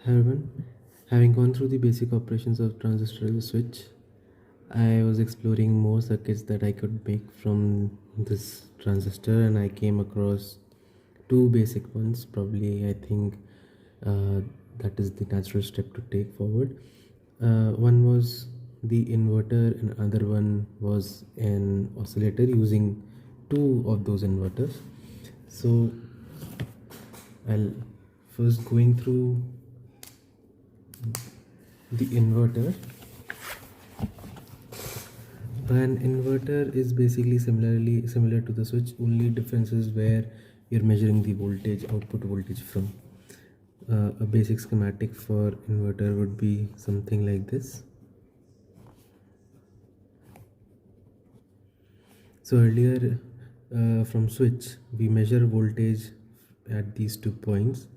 Everyone, having gone through the basic operations of transistor as a switch, I was exploring more circuits that I could make from this transistor, and I came across two basic ones. Probably, I think uh, that is the natural step to take forward. One was the inverter, and another one was an oscillator using two of those inverters. So I'll first going through the inverter. An inverter is basically similar to the switch, only difference is where you're measuring the voltage, output voltage from. A basic schematic for inverter would be something like this. So earlier from switch we measure voltage at these 2 points,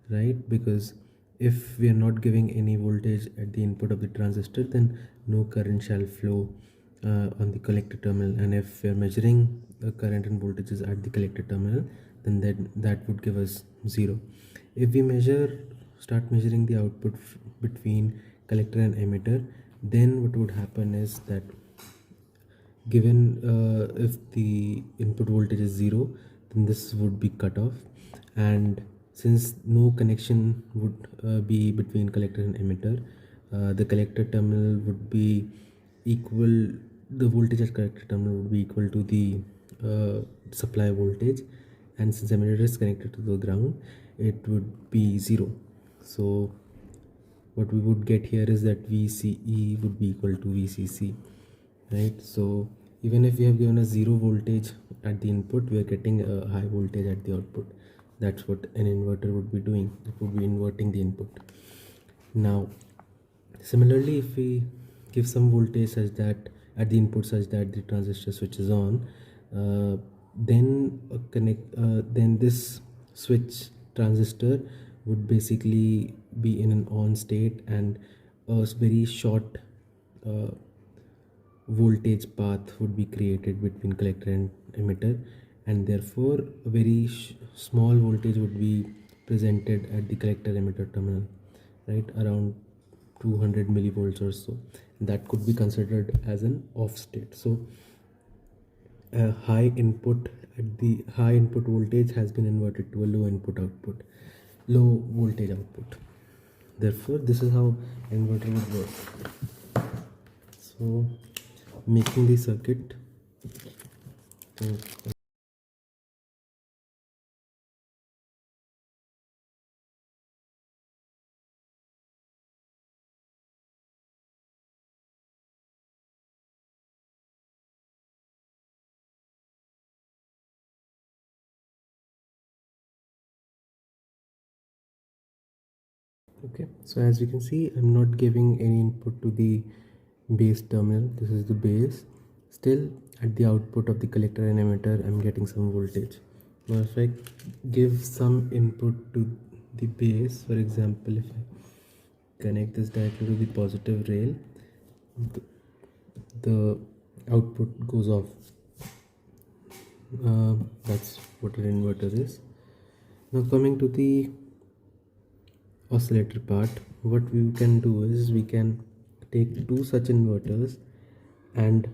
right? Because if we are not giving any voltage at the input of the transistor, then no current shall flow on the collector terminal, and if we are measuring the current and voltages at the collector terminal, then that would give us 0. If we start measuring the output between collector and emitter, then what would happen is that given if the input voltage is 0, then this would be cut off, and since no connection would be between collector and emitter, the collector terminal would be equal, the voltage at collector terminal would be equal to the supply voltage, and since emitter is connected to the ground, it would be 0. So what we would get here is that VCE would be equal to VCC, right? So even if we have given a 0 voltage at the input, we are getting a high voltage at the output. That's what an inverter would be doing. It would be inverting the input. Now similarly, if we give some voltage such that at the input such that the transistor switches on, then this switch transistor would basically be in an on state, and a very short uh, voltage path would be created between collector and emitter, and therefore a very small voltage would be presented at the collector emitter terminal, right, around 200 millivolts or so. That could be considered as an off state. So a high input voltage has been inverted to a low voltage output. Therefore this is how inverter would work. So making the circuit, okay, so as you can see, I'm not giving any input to the base terminal. This is the base. Still at the output of the collector and emitter, I'm getting some voltage. Now if I give some input to the base, for example, if I connect this directly to the positive rail, the output goes off. That's what an inverter is. Now coming to the oscillator part, what we can do is we can take two such inverters and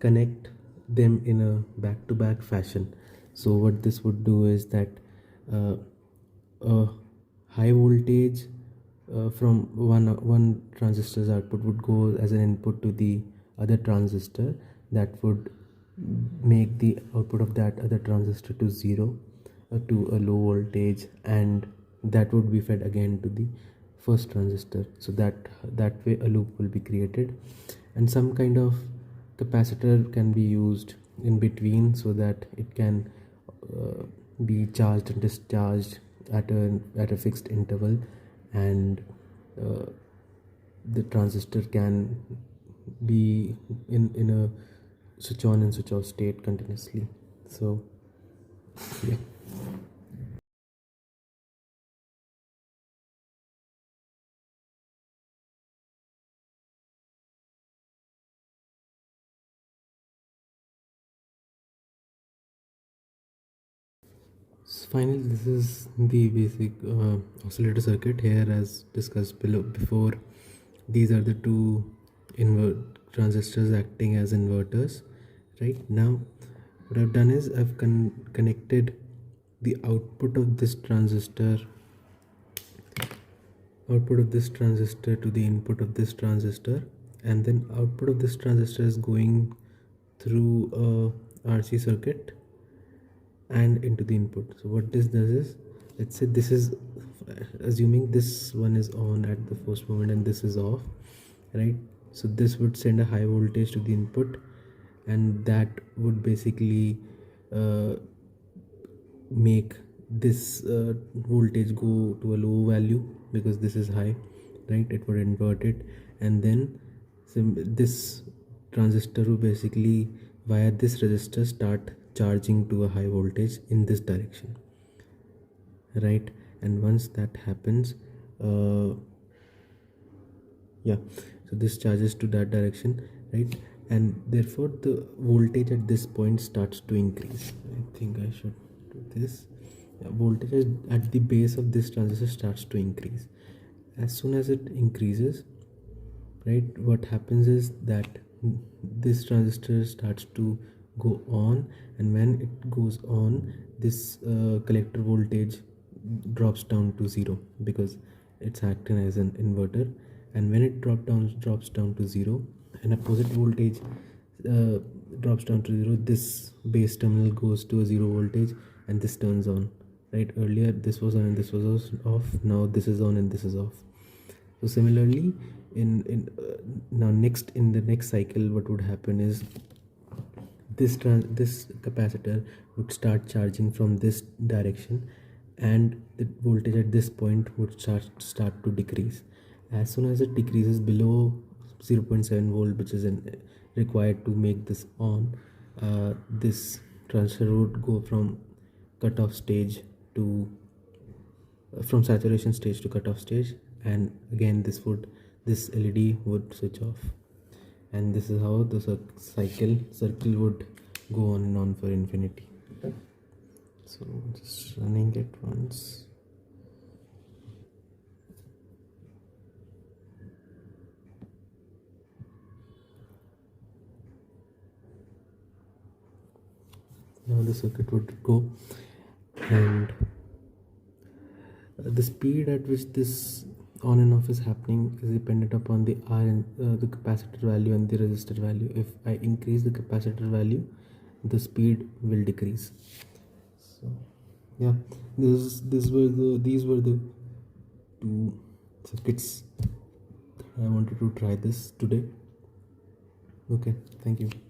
connect them in a back-to-back fashion. So what this would do is that a high voltage from one transistor's output would go as an input to the other transistor, that would make the output of that other transistor to 0, to a low voltage, and that would be fed again to the first transistor. So that way a loop will be created, and some kind of capacitor can be used in between so that it can be charged and discharged at a fixed interval, and the transistor can be in a switch on and switch off state continuously. So yeah. finally, this is the basic oscillator circuit. Here, as discussed below before, these are the two transistors acting as inverters. Right now, what I've done is I've connected the output of this transistor to the input of this transistor, and then output of this transistor is going through a RC circuit and into the input. So what this does is, let's say this is assuming this one is on at the first moment and this is off, right? So this would send a high voltage to the input, and that would basically make this voltage go to a low value because this is high, right? It would invert it, and then this transistor will basically via this resistor start charging to a high voltage in this direction, right? And once that happens, yeah, so this charges to that direction, right? And therefore the voltage at this point starts to increase. I think I should do this. Yeah, voltage at the base of this transistor starts to increase. As soon as it increases, right, what happens is that this transistor starts to go on, and when it goes on, this collector voltage drops down to 0 because it's acting as an inverter. And when it drops down to 0 and opposite voltage drops down to 0, this base terminal goes to a 0 voltage and this turns on, right? Earlier this was on and this was off, now this is on and this is off. So similarly, now next in the next cycle, what would happen is this capacitor would start charging from this direction, and the voltage at this point would start to decrease. As soon as it decreases below 0.7 volt, which is required to make this on, this transistor would go from cutoff stage to from saturation stage to cutoff stage, and again this LED would switch off, and this is how the circle would go on and on for infinity. So just running it once. Now the circuit would go, and the speed at which this on and off is happening is dependent upon the R and the capacitor value and the resistor value. If I increase the capacitor value, the speed will decrease. So yeah, these were the two circuits that I wanted to try this today. Okay, thank you.